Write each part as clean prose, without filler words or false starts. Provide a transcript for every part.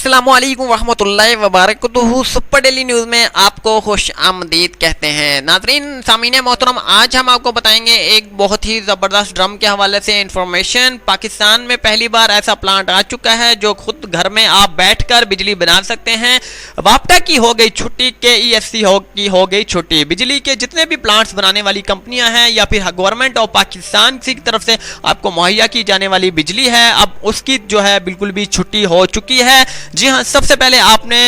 अस्सलामुअलैकुम रहमतुल्लाहि व बरकातुहू। सुपर डेली न्यूज़ में आपको खुश आमदीद कहते हैं। नाज़रीन सामीने मोहतरम, आज हम आपको बताएंगे एक बहुत ही ज़बरदस्त ड्रम के हवाले से इंफॉर्मेशन। पाकिस्तान में पहली बार ऐसा प्लांट आ चुका है जो खुद घर में आप बैठकर बिजली बना सकते हैं। वापटा की हो गई छुट्टी, KEFC की हो गई छुट्टी। बिजली के जितने भी प्लांट्स बनाने वाली कंपनियां हैं या फिर गवर्नमेंट ऑफ पाकिस्तान की तरफ से आपको मुहैया की जाने वाली बिजली है, अब उसकी जो है बिल्कुल भी छुट्टी हो चुकी है। जी हाँ, सबसे पहले आपने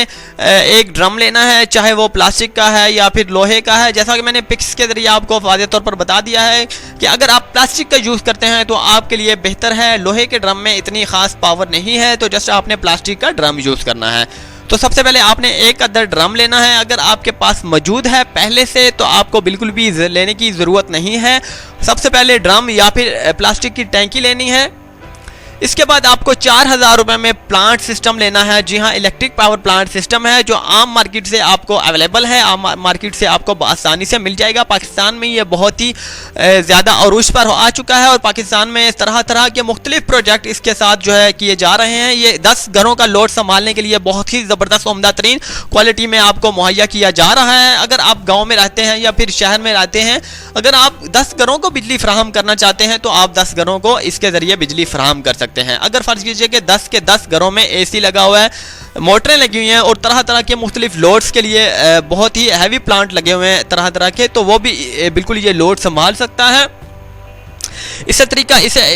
एक ड्रम लेना है, चाहे वो प्लास्टिक का है या फिर लोहे का है। जैसा कि मैंने पिक्स के जरिए आपको वाज़ेह तौर पर बता दिया है कि अगर आप प्लास्टिक का यूज़ करते हैं तो आपके लिए बेहतर है। लोहे के ड्रम में इतनी खास पावर नहीं है, तो जस्ट आपने प्लास्टिक का ड्रम यूज़ करना है। तो सबसे पहले आपने एक अदर ड्रम लेना है। अगर आपके पास मौजूद है पहले से तो आपको बिल्कुल भी लेने की ज़रूरत नहीं है। सबसे पहले ड्रम या फिर प्लास्टिक की टैंकी लेनी है। इसके बाद आपको 4000 रुपये में प्लांट सिस्टम लेना है। जी हाँ, इलेक्ट्रिक पावर प्लांट सिस्टम है जो आम मार्केट से आपको अवेलेबल है, आम मार्केट से आपको आसानी से मिल जाएगा। पाकिस्तान में ये बहुत ही ज़्यादा अरूज पर आ चुका है और पाकिस्तान में तरह तरह के मुख्तलिफ प्रोजेक्ट इसके साथ जो है किए जा रहे हैं। ये 10 घरों का लोड संभालने के लिए बहुत ही ज़बरदस्त उम्दा तरीन क्वालिटी में आपको मुहैया किया जा रहा है। अगर आप गाँव में रहते हैं या फिर शहर में रहते हैं, अगर आप 10 घरों को बिजली फराहम करना चाहते हैं तो आप 10 घरों को इसके ज़रिए बिजली फराहम कर सकते हैं। अगर फर्ज कीजिए कि 10 के 10 घरों में AC लगा हुआ है, मोटरें लगी हुई हैं और तरह तरह के मुख्तलिफ लोड्स के लिए बहुत ही हैवी प्लांट लगे हुए हैं तरह तरह के, तो वो भी बिल्कुल ये लोड संभाल सकता है। इसे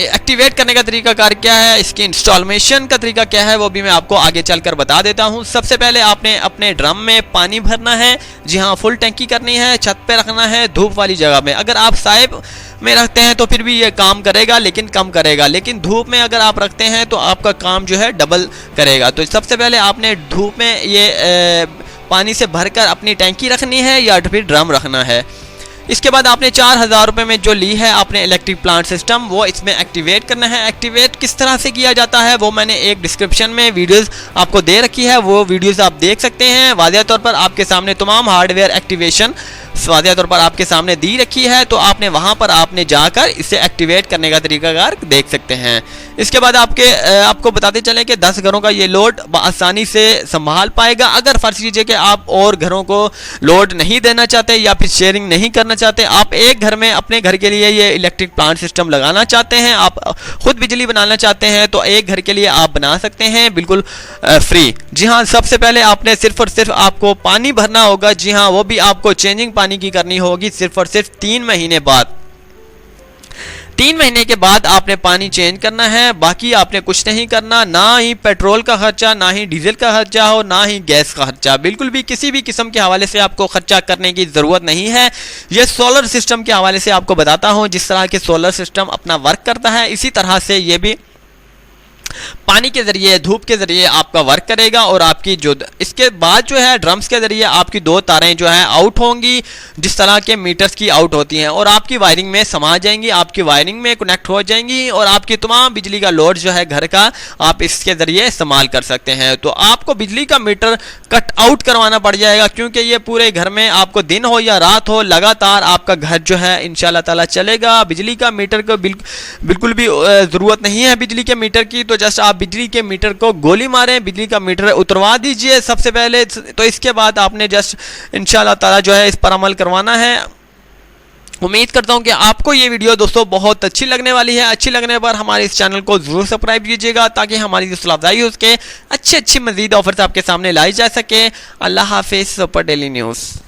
एक्टिवेट करने का तरीका कार क्या है, इसकी इंस्टॉलेशन का तरीका क्या है, वो भी मैं आपको आगे चलकर बता देता हूं। सबसे पहले आपने अपने ड्रम में पानी भरना है। जी हाँ, फुल टंकी करनी है, छत पे रखना है, धूप वाली जगह में। अगर आप साइब में रखते हैं तो फिर भी ये काम करेगा लेकिन कम करेगा, लेकिन धूप में अगर आप रखते हैं तो आपका काम जो है डबल करेगा। तो सबसे पहले आपने धूप में ये पानी से भरकर अपनी टंकी रखनी है या फिर ड्रम रखना है। इसके बाद आपने 4000 रुपये में जो ली है आपने इलेक्ट्रिक प्लांट सिस्टम, वो इसमें एक्टिवेट करना है। एक्टिवेट किस तरह से किया जाता है वो मैंने एक डिस्क्रिप्शन में वीडियोस आपको दे रखी है, वो वीडियोस आप देख सकते हैं। वाज़ेह तौर पर आपके सामने तमाम हार्डवेयर एक्टिवेशन वाज़ेह तौर पर आपके सामने दी रखी है, तो आपने वहाँ पर आपने जाकर इसे एक्टिवेट करने का तरीकाकार देख सकते हैं। इसके बाद आपको बताते चलें कि 10 घरों का ये लोड आसानी से संभाल पाएगा। अगर फर्ज कीजिए कि आप और घरों को लोड नहीं देना चाहते या फिर शेयरिंग नहीं करना चाहते, आप एक घर में अपने घर के लिए ये इलेक्ट्रिक प्लांट सिस्टम लगाना चाहते हैं, आप खुद बिजली बनाना चाहते हैं, तो एक घर के लिए आप बना सकते हैं बिल्कुल फ्री। जी हाँ, सबसे पहले आपने सिर्फ और सिर्फ आपको पानी भरना होगा। जी हाँ, वो भी आपको चेंजिंग पानी की करनी होगी सिर्फ और सिर्फ 3 महीने बाद। 3 महीने के बाद आपने पानी चेंज करना है, बाकी आपने कुछ नहीं करना। ना ही पेट्रोल का खर्चा, ना ही डीजल का खर्चा हो, ना ही गैस का खर्चा, बिल्कुल भी किसी भी किस्म के हवाले से आपको खर्चा करने की ज़रूरत नहीं है। ये सोलर सिस्टम के हवाले से आपको बताता हूँ। जिस तरह के सोलर सिस्टम अपना वर्क करता है, इसी तरह से ये भी पानी के जरिए, धूप के जरिए आपका वर्क करेगा। और आपकी जो इसके बाद जो है ड्रम्स के जरिए आपकी 2 तारें जो है आउट होंगी, जिस तरह के मीटर्स की आउट होती हैं, और आपकी वायरिंग में समा जाएंगी, आपकी वायरिंग में कनेक्ट हो जाएंगी और आपकी तमाम बिजली का लोड जो है घर का आप इसके जरिए इस्तेमाल कर सकते हैं। तो आपको बिजली का मीटर कट आउट करवाना पड़ जाएगा, क्योंकि ये पूरे घर में आपको दिन हो या रात हो लगातार आपका घर जो है इंशाल्लाह ताला चलेगा। बिजली का मीटर को बिल्कुल भी ज़रूरत नहीं है बिजली के मीटर की, तो जस्ट आप बिजली के मीटर को गोली मारें, बिजली का मीटर उतरवा दीजिए सबसे पहले। तो इसके बाद आपने जस्ट इंशाल्लाह ताला जो है इस पर अमल करवाना है। उम्मीद करता हूं कि आपको ये वीडियो दोस्तों बहुत अच्छी लगने वाली है। अच्छी लगने पर हमारे इस चैनल को जरूर सब्सक्राइब कीजिएगा ताकि हमारी जो हौसला अफजाई हो उसके अच्छे मजीद ऑफर्स आपके सामने लाई जा सके। अल्लाह हाफिज़। Super daily news.